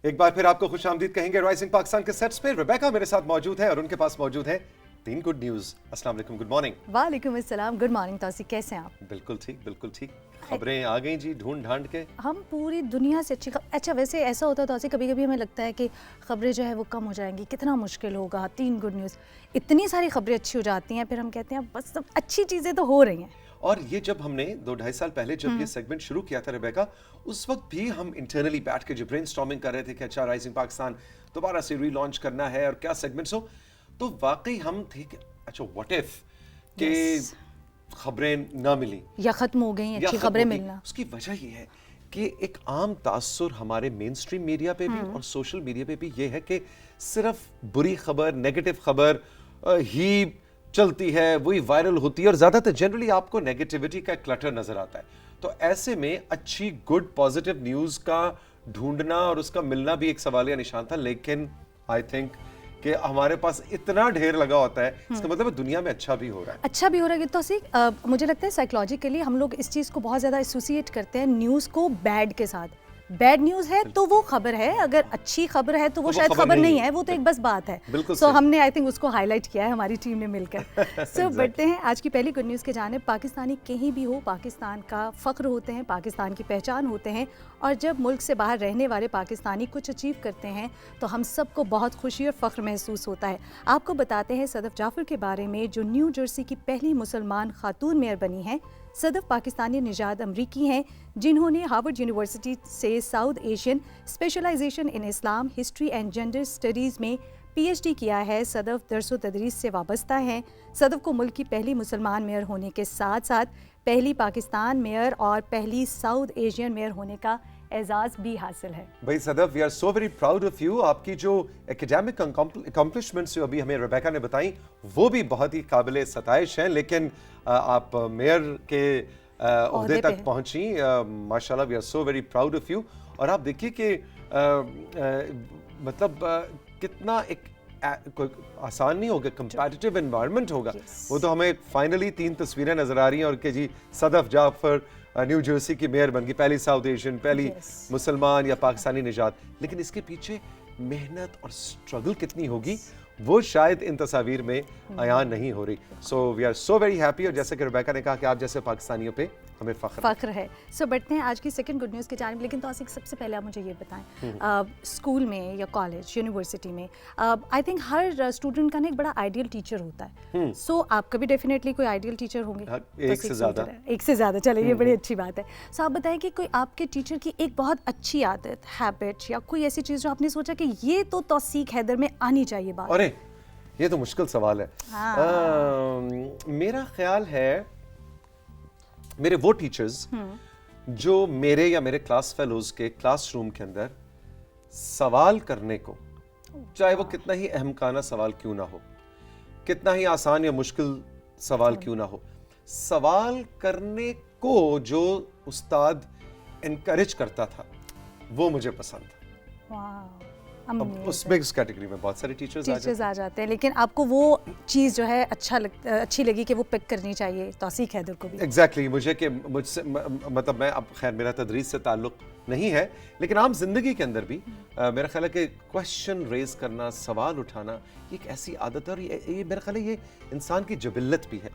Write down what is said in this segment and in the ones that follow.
एक बार फिर आपको खुशामदीद कहेंगे राइजिंग पाकिस्तान के सेट्स पे। रेबेका मेरे साथ मौजूद है और उनके पास मौजूद है 3 गुड न्यूज। अस्सलाम वालेकुम, गुड मॉर्निंग। वालेकुम अस्सलाम, गुड मॉर्निंग तौसीक, कैसे हैं आप? बिल्कुल ठीक, बिल्कुल ठीक। खबरें आ गई जी ढूंढ ढांड के। हम पूरी दुनिया से अच्छी अच्छा वैसे ऐसा होता है तौसीक, कभी कभी हमें लगता है कि खबरें जो है वो कम हो जाएंगी, कितना मुश्किल होगा। 3 गुड न्यूज़, इतनी सारी खबरें अच्छी हो जाती हैं, फिर हम कहते हैं बस सब अच्छी चीज़ें तो हो रही हैं। और ये जब हमने 2-2.5 साल पहले जब ये सेगमेंट शुरू किया था रेबेका, उस वक्त भी हम इंटरनली बैठ के जो ब्रेनस्टॉर्मिंग कर रहे थे कि अच्छा राइजिंग पाकिस्तान दोबारा से रीलॉन्च करना है और क्या सेगमेंट्स हो, तो वाकई हम थे कि अच्छा व्हाट इफ के खबरें ना मिली या खत्म हो गई अच्छी खबरें मिलना। उसकी वजह ये है कि एक आम तासुर हमारे मेन स्ट्रीम मीडिया पे भी और सोशल मीडिया पे भी ये है कि सिर्फ बुरी खबर, नेगेटिव खबर ही चलती है, वही वायरल होती है और ज्यादातर जनरली आपको नेगेटिविटी का क्लटर नजर आता है। तो ऐसे में अच्छी गुड पॉजिटिव न्यूज का ढूंढना और उसका मिलना भी एक सवालिया निशान था, लेकिन आई थिंक कि हमारे पास इतना ढेर लगा होता है, इसका मतलब दुनिया में अच्छा भी हो रहा है। अच्छा भी हो रहा है तो मुझे लगता है साइकोलॉजिकली हम लोग इस चीज़ को बहुत ज़्यादा एसोसिएट करते हैं न्यूज़ को बैड के साथ। बैड न्यूज़ है तो वो खबर है, अगर अच्छी खबर है तो वो शायद खबर नहीं है, वो तो एक बस बात है। सो हमने आई थिंक उसको हाईलाइट किया है हमारी टीम ने मिलकर। सो बढ़ते हैं आज की पहली गुड न्यूज़ के जानिब। पाकिस्तानी कहीं भी हो पाकिस्तान का फ़ख्र होते हैं, पाकिस्तान की पहचान होते हैं, और जब मुल्क से बाहर रहने वाले पाकिस्तानी कुछ अचीव करते हैं तो हम सबको बहुत खुशी और फ़ख्र महसूस होता है। आपको बताते हैं सदफ जाफर के बारे में, जो न्यू जर्सी की पहली मुसलमान खातून मेयर बनी हैं। सदफ पाकिस्तानी निजात अमरीकी हैं जिन्होंने हार्वर्ड यूनिवर्सिटी से South Asian specialization in Islam, history and gender studies में PhD किया है। सदफ दरसो तदरीस से वाबस्ता हैं। सदफ को मुल्क की पहली मुसलमान मेयर होने के साथ साथ पहली पाकिस्तान मेयर और पहली साउथ एशियन मेयर होने का एजाज़ भी हासिल है। भाई Sadaf, we are so very proud of you. आपकी जो एकेडमिक अकम्पलिशमेंट्स जो अभी हमें रेबेका ने बताई वो भी बहुत ही काबिल सताइश हैं, लेकिन आप मेयर के ओहदे तक पहुंची, माशाल्लाह, we are so very proud of you. और आप देखिए कि मतलब कितना एक कोई आसान नहीं होगा, कंपैटिटिव एनवायरनमेंट होगा। वो तो हमें फाइनली 3 तस्वीरें नजर आ रही हैं और कि जी सदफ जाफर न्यू जर्सी की मेयर बन गई, पहली साउथ एशियन, पहली मुसलमान या पाकिस्तानी निजात। लेकिन इसके पीछे मेहनत और स्ट्रगल कितनी होगी वो शायद इन तस्वीर में अयान नहीं हो रही। So we are so very happy, और जैसे कि रेबेका ने कहा कि आप जैसे पाकिस्तानियों पे हमें फ़ख्र है। सो बढ़ते हैं आज की सेकंड गुड न्यूज़ की जानिब। लेकिन तो सबसे पहले आप मुझे ये बताएं, स्कूल में या कॉलेज यूनिवर्सिटी में आई थिंक हर स्टूडेंट का ना एक बड़ा आइडियल टीचर होता है। सो आपका भी डेफिनेटली कोई आइडियल टीचर होंगे। एक से ज़्यादा। चलिए, ये बड़ी अच्छी बात है। सो आप बताएं कि कोई आपके टीचर की एक बहुत अच्छी आदत, हैबिट या कोई ऐसी चीज़ जो आपने सोचा कि ये तो तौसीक हैदर में आनी चाहिए बात। अरे ये तो मुश्किल सवाल है। मेरा ख्याल है मेरे वो टीचर्स जो मेरे या मेरे क्लास फेलोज के क्लासरूम के अंदर सवाल करने को, चाहे वो कितना ही अहमकाना सवाल क्यों ना हो, कितना ही आसान या मुश्किल सवाल क्यों ना हो, सवाल करने को जो उस्ताद एनकरेज करता था वो मुझे पसंद था। अब उसमें इस कैटेगरी में बहुत सारे टीचर्स आ जाते हैं, लेकिन आपको वो चीज़ जो है अच्छी लगी कि वो पिक करनी चाहिए तौसीक हैदर को भी। एग्जैक्टली मुझे कि मुझसे मतलब मैं, अब खैर मेरा तदरीस से ताल्लुक नहीं है, लेकिन आम जिंदगी के अंदर भी मेरा ख्याल है कि क्वेश्चन रेज करना, सवाल उठाना, ये एक ऐसी आदत है और ये मेरा ख्याल है ये इंसान की जबिल्लत भी है।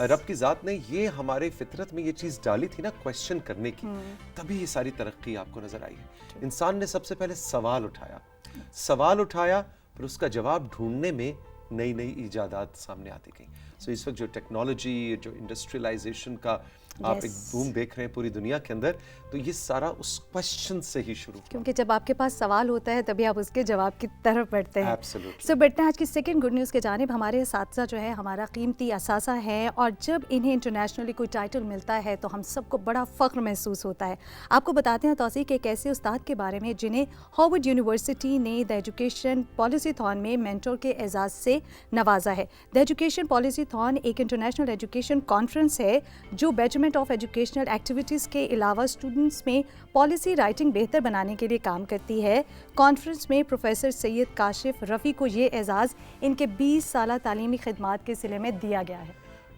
रब की ज़ात ने ये हमारे फितरत में ये चीज़ डाली थी ना, क्वेश्चन करने की, तभी ये सारी तरक्की आपको नजर आई है। इंसान ने सबसे पहले सवाल उठाया, फिर उसका जवाब ढूंढने में नई नई इजादात सामने आती गई। सो इस वक्त जो टेक्नोलॉजी, जो इंडस्ट्रियलाइजेशन का आप एक बूम देख रहे हैं पूरी दुनिया के अंदर, तो ये सारा उस क्वेश्चन से ही शुरू हुआ। क्योंकि जब आपके पास सवाल होता है तभी आप उसके जवाब की तरफ बढ़ते हैं। Absolutely. सो बढ़ते हैं आज की सेकंड गुड न्यूज़ के जानिब। हमारे असातिज़ा जो है हमारा कीमती असासा है, और जब इन्हें इंटरनेशनली कोई टाइटल मिलता है तो हम सबको बड़ा फ़ख्र महसूस होता है। आपको बताते हैं तौसीक एक ऐसे उस्ताद के बारे में जिन्हें हार्वर्ड यूनिवर्सिटी ने द एजुकेशन पॉलिसी थॉन में मेंटर के एजाज़ से नवाजा है। द एजुकेशन पॉलिसी थॉन एक इंटरनेशनल एजुकेशन कॉन्फ्रेंस है जो बेटरमेंट ऑफ एजुकेशनल एक्टिविटीज़ के अलावा स्टूडेंट्स में पॉलिसी राइटिंग बेहतर बनाने के लिए काम करती है। कॉन्फ्रेंस में प्रोफेसर सैयद काशिफ रफ़ी को ये एजाज़ इनके 20 साला तालीमी खिदमात के सिले में दिया गया है।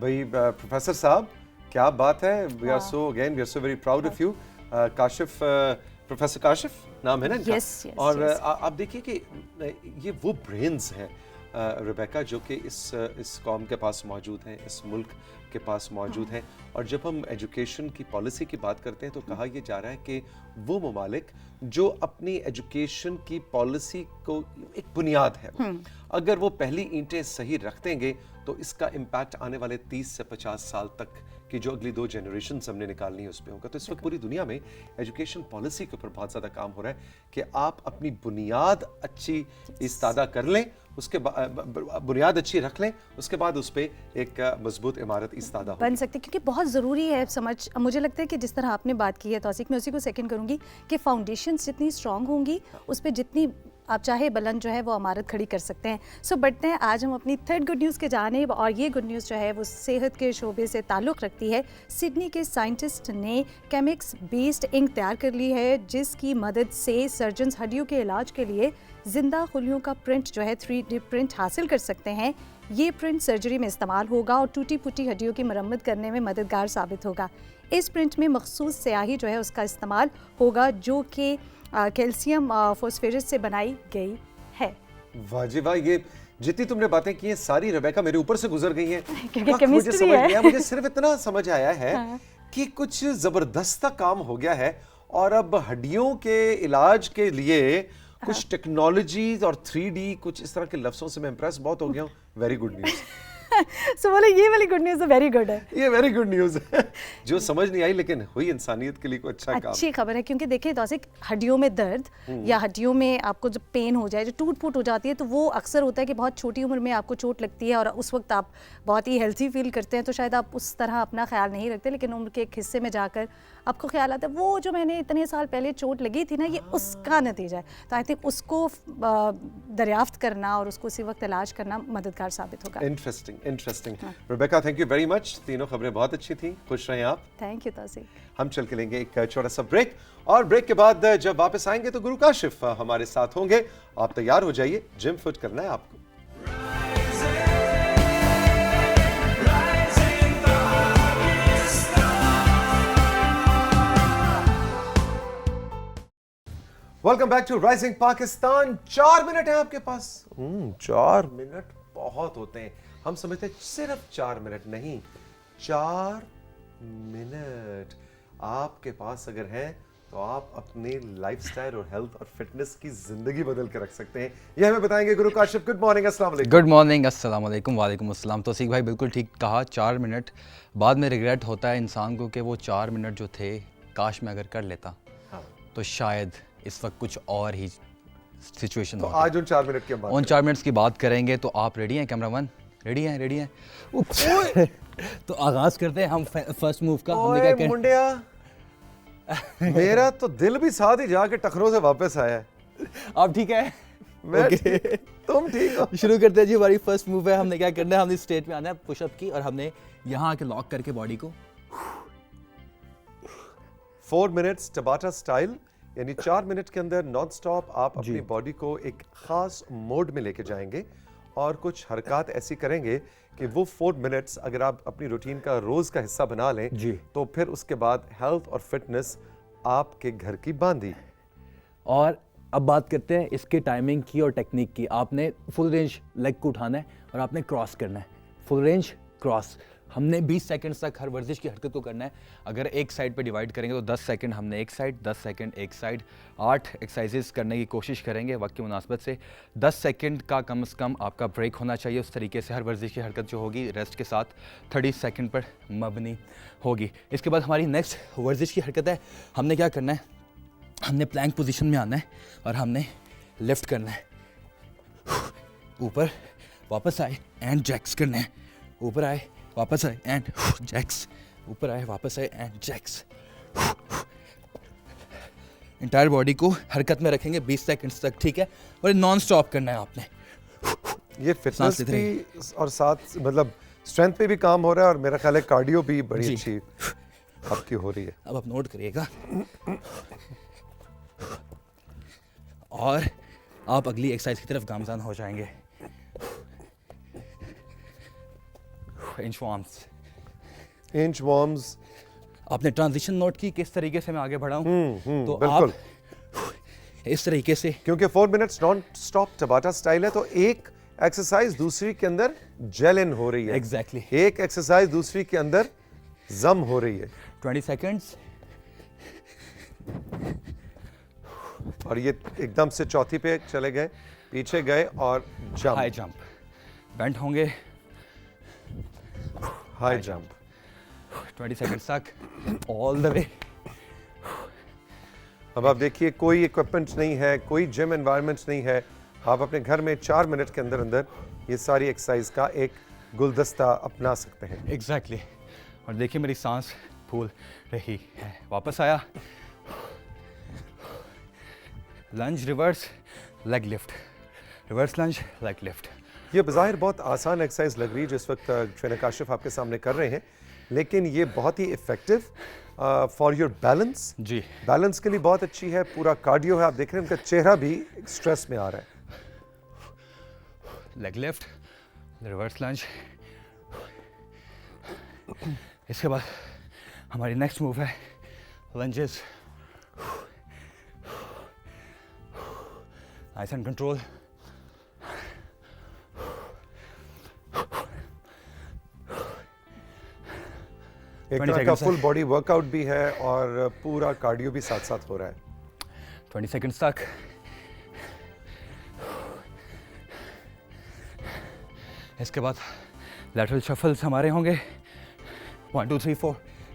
भाई प्रोफेसर साहब, क्या बात है। We are so very proud of you. Kashif professor Kashif नाम है ना इनका? Yes, yes, और yes. आप देखिए कि ये वो ब्रेन्स हैं रेबेका जो कि इस कौम के पास मौजूद हैं, इस मुल्क के पास मौजूद हैं। और जब हम एजुकेशन की पॉलिसी की बात करते हैं तो कहा यह जा रहा है कि वो ममालिक जो अपनी एजुकेशन की पॉलिसी को एक बुनियाद है, अगर वो पहली ईंटें सही रख देंगे तो इसका इम्पैक्ट आने वाले 30 से 50 साल तक की जो अगली 2 जनरेशन हमने निकालनी है उस पर होगा। तो इस वक्त पूरी दुनिया में एजुकेशन पॉलिसी के ऊपर बहुत ज़्यादा काम हो रहा है कि आप अपनी बुनियाद अच्छी इस्तादा कर लें, उसके बुनियाद अच्छी रख लें, उसके बाद उस पर एक मजबूत इमारत इस्तादा बन सकती है, क्योंकि बहुत ज़रूरी है समझ। मुझे लगता है कि जिस तरह आपने बात की है तौसीक, मैं उसी को सेकंड करूंगी कि फाउंडेशंस जितनी स्ट्रांग होंगी उस पर जितनी आप चाहे बुलंद जो है वो इमारत खड़ी कर सकते हैं। सो बढ़ते हैं आज हम अपनी थर्ड गुड न्यूज़ के जानिब, और ये गुड न्यूज़ जो है वो सेहत के शोबे से ताल्लुक़ रखती है। सिडनी के साइंटिस्ट ने केमिक्स बेस्ड इंक तैयार कर ली है जिसकी मदद से सर्जन्स हड्डियों के इलाज के लिए जिंदा खुलियों का प्रिंट जो है 3D प्रिंट हासिल कर सकते हैं। ये प्रिंट सर्जरी में इस्तेमाल होगा और टूटी फूटी हड्डियों की मरम्मत करने में मददगार साबित होगा। इस प्रिंट में मखसूस स्याही जो है उसका इस्तेमाल होगा जो कि कैल्शियम फॉस्फेरस से बनाई गई है। वाह जी वाह, ये जितनी तुमने बातें की हैं सारी रेबेका मेरे ऊपर से गुजर गई हैं। क्योंकि मुझे केमिस्ट्री समझ है। गया, मुझे सिर्फ इतना समझ आया है कि कुछ जबरदस्त काम हो गया है और अब हड्डियों के इलाज के लिए कुछ टेक्नोलॉजी और 3D कुछ इस तरह के लफ्जों से मैं इंप्रेस बहुत हो गया हूँ। Very good news. सो बोले ये वाली गुड न्यूज़ वेरी गुड है। ये वेरी गुड न्यूज़ है जो समझ नहीं आई लेकिन हुई इंसानियत के लिए कोई अच्छा काम। अच्छी खबर है, क्योंकि देखिए तौसीक, हड्डियों में दर्द या हड्डियों में आपको जब पेन हो जाए, जो टूट फूट हो जाती है, तो वो अक्सर होता है कि बहुत छोटी उम्र में आपको चोट लगती है और उस वक्त आप बहुत ही हेल्थी फील करते हैं, तो शायद आप उस तरह अपना ख्याल नहीं रखते, लेकिन उम्र के एक हिस्से में जाकर आपको ख्याल आता है वो जो मैंने इतने साल पहले चोट लगी थी ना, ये उसका नतीजा है। तो आई थिंक उसको दरियाफ्त करना और उसको उसी वक्त इलाज करना मददगार साबित होगा। Interesting. Rebecca, thank you very much. तीनों खबरें बहुत अच्छी थी, खुश रहें आप। Thank you Tauseeq. हम चल के लेंगे एक छोटा सा ब्रेक और ब्रेक के बाद जब वापस आएंगे तो गुरु काशिफ हमारे साथ होंगे। आप तैयार हो जाइए, जिम फिट करना है आपको। Welcome back to rising Pakistan. 4 minute है आपके पास। 4 मिनट बहुत होते हैं, हम समझते हैं सिर्फ 4 मिनट नहीं, 4 मिनट आपके पास अगर है तो आप अपने लाइफस्टाइल और हेल्थ और फिटनेस की जिंदगी बदल के रख सकते हैं। ये हमें बताएंगे गुरु काशिफ। गुड मॉर्निंग, अस्सलाम वालेकुम। गुड मॉर्निंग, अस्सलाम वालेकुम। वालेकुम अस्सलाम। तो सीख भाई बिल्कुल ठीक कहा, 4 मिनट बाद में रिग्रेट होता है इंसान को कि वो 4 मिनट जो थे काश मैं अगर कर लेता तो शायद इस वक्त कुछ और ही सिचुएशन तो आज उन 4 मिनट के बाद उन 4 मिनट्स की बात करेंगे। तो आप रेडी हैं कैमरामैन? रेडी हैं? तो आगाज करते हैं हम फर्स्ट मूव का। हमने क्या मुंडिया, मेरा तो दिल भी साथ ही जाके टखरों से वापस आया है। आप ठीक है? मैं तुम ठीक हो? शुरू करते हैं जी। हमारी फर्स्ट मूव है, हमने क्या करना है, हमने स्टेज पे आना है पुशअप की, और हमने यहाँ आके लॉक करके बॉडी को 4 मिनट्स टबाटा स्टाइल, यानी 4 मिनट के अंदर नॉन स्टॉप आप अपनी बॉडी को एक खास मोड में लेके जाएंगे और कुछ हरकत ऐसी करेंगे कि वो 4 मिनट्स अगर आप अपनी रूटीन का रोज का हिस्सा बना लें जी, तो फिर उसके बाद हेल्थ और फिटनेस आपके घर की बांधी। और अब बात करते हैं इसके टाइमिंग की और टेक्निक की। आपने फुल रेंज लेग को उठाना है और आपने क्रॉस करना है, फुल रेंज क्रॉस। हमने 20 सेकंड्स तक हर वर्जिश की हरकत को करना है। अगर एक साइड पे डिवाइड करेंगे तो 10 सेकंड हमने एक साइड, 10 सेकंड एक साइड। 8 एक्सरसाइजेस करने की कोशिश करेंगे वक्त की मुनासबत से। 10 सेकंड का कम से कम आपका ब्रेक होना चाहिए। उस तरीके से हर वर्जिश की हरकत जो होगी रेस्ट के साथ 30 सेकंड पर मबनी होगी। इसके बाद हमारी नेक्स्ट वर्जिश की हरकत है, हमने क्या करना है, हमने प्लैंक पोजीशन में आना है और हमने लिफ्ट करना है। ऊपर वापस आए एंड जैक्स करना है। ऊपर आए वापस आए एंड जैक्स, ऊपर आए वापस आए एंड जैक्स। इंटायर बॉडी को हरकत में रखेंगे 20 सेकंड्स तक, ठीक है? और नॉन स्टॉप करना है आपने। ये फिटनेस भी और साथ मतलब स्ट्रेंथ पे भी काम हो रहा है और मेरा ख्याल है कार्डियो भी बड़ी अच्छी आपकी हो रही है। अब आप नोट करिएगा और आप अगली एक्सरसाइज की तरफ गामजान हो जाएंगे। Inch warms. आपने ट्रांजिशन नोट की किस तरीके से मैं आगे बढ़ा हूं। तो आप इस तरीके से क्योंकि 4 मिनट्स नॉन स्टॉप टबाटा स्टाइल है, तो एक एक्सरसाइज दूसरी के अंदर जेल इन हो रही है। एग्जैक्टली एक एक्सरसाइज दूसरी के अंदर जम हो रही है। 20 सेकेंड्स। और ये एकदम से चौथी पे चले गए, पीछे गए और जंप, हाई जंप, बेंट होंगे, हाई जंप। 20 सेकेंड्स तक ऑल द वे। अब आप देखिए, कोई इक्विपमेंट नहीं है, कोई जिम एनवायरनमेंट नहीं है, आप अपने घर में 4 मिनट के अंदर अंदर ये सारी एक्सरसाइज का एक गुलदस्ता अपना सकते हैं। एग्जैक्टली। और देखिए मेरी सांस फूल रही है। वापस आया, लंज रिवर्स लेग लिफ्ट, रिवर्स लंज लेग लिफ्ट। ये बज़ाहिर बहुत आसान एक्सरसाइज लग रही है जिस वक्त ट्रेनर काशिफ आपके सामने कर रहे हैं, लेकिन ये बहुत ही इफेक्टिव फॉर योर बैलेंस। जी, बैलेंस के लिए बहुत अच्छी है, पूरा कार्डियो है। आप देख रहे हैं उनका चेहरा भी स्ट्रेस में आ रहा है। लेग लिफ्ट, रिवर्स लंज। इसके बाद हमारी नेक्स्ट मूव है लंजेस। Nice and control. एक तरह का फुल बॉडी वर्कआउट भी है और पूरा कार्डियो भी साथ साथ हो रहा है। 20 सेकेंड्स तक। इसके बाद लैटरल शफल्स हमारे होंगे। 1 2 3 4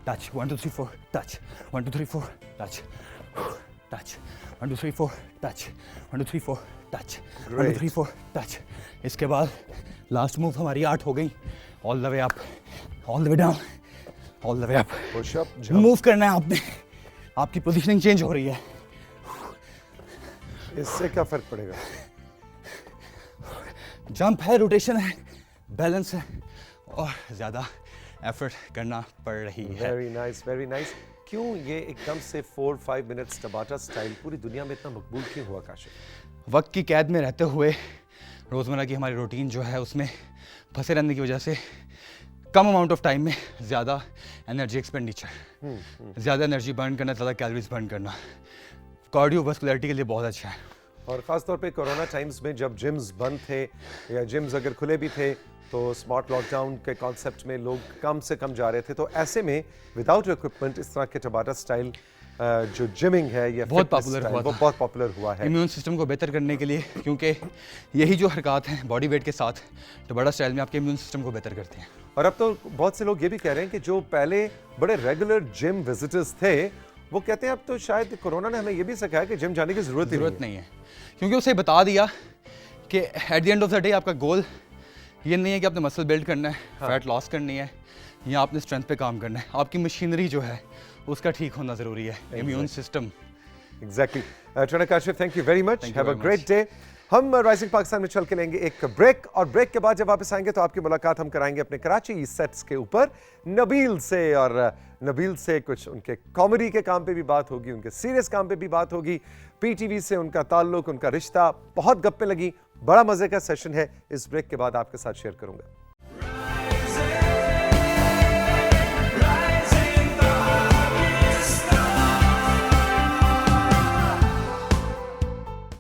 touch, 1 2 3 4 touch, 1 2 3 4 touch, touch, 1 2 3 4 touch, 1 2 3 4 touch, 1 2 3 4 touch. इसके बाद लास्ट मूव हमारी 8 हो गई। All the way up, all the way down, all the way up. Push up, move करना है आपने, आपकी पोजीशनिंग चेंज हो रही है। इससे क्या फर्क पड़ेगा? जंप है, रोटेशन है, बैलेंस है और ज़्यादा एफर्ट करना पड़ रही है। Very nice, very nice. क्यों ये एकदम से 4-5 मिनट्स टबाटा स्टाइल पूरी दुनिया में इतना मकबूल क्यों हुआ काशिफ? वक्त की कैद में रहते हुए रोज़मर्रा की हमारी रूटीन जो है उसमें फंसे रहने की वजह से कम अमाउंट ऑफ टाइम में ज़्यादा एनर्जी एक्सपेंडिचर, ज़्यादा एनर्जी बर्न करना, ज़्यादा कैलोरीज बर्न करना कार्डियोवास्कुलरिटी के लिए बहुत अच्छा है। और ख़ास तौर पे कोरोना टाइम्स में जब जिम्स बंद थे या जिम्स अगर खुले भी थे तो स्मार्ट लॉकडाउन के कॉन्सेप्ट में लोग कम से कम जा रहे थे, तो ऐसे में विदाउट इक्विपमेंट इस तरह के टबाटा स्टाइल जो जिमिंग है या बहुत fitness पॉपुलर style, हुआ वो था। बहुत पॉपुलर हुआ है। इम्यून सिस्टम को बेहतर करने के लिए, क्योंकि यही जो हरकत हैं बॉडी वेट के साथ टबाटा स्टाइल में आपके इम्यून सिस्टम को बेहतर करते हैं। और अब तो बहुत से लोग ये भी कह रहे हैं कि जो पहले बड़े रेगुलर जिम विजिटर्स थे वो कहते हैं अब तो शायद कोरोना ने हमें ये भी सिखाया कि जिम जाने की ज़रूरत नहीं है, क्योंकि उसे बता दिया कि at the end of the day आपका गोल ये नहीं है कि आपने मसल बिल्ड करना है, फैट लॉस करनी है या आपने स्ट्रेंथ पे काम करना है। आपकी मशीनरी जो है उसका ठीक होना ज़रूरी है, immune system. Exactly. Trainer Kashif, thank you very much, Thank you have a very great day. हम राइजिंग पाकिस्तान में चल के लेंगे एक ब्रेक, और ब्रेक के बाद जब वापस आएंगे तो आपकी मुलाकात हम कराएंगे अपने कराची सेट्स के ऊपर नबील से, और नबील से कुछ उनके कॉमेडी के काम पे भी बात होगी, उनके सीरियस काम पे भी बात होगी, पीटीवी से उनका ताल्लुक, उनका रिश्ता, बहुत गप्पें लगी, बड़ा मजे का सेशन है। इस ब्रेक के बाद आपके साथ शेयर करूंगा।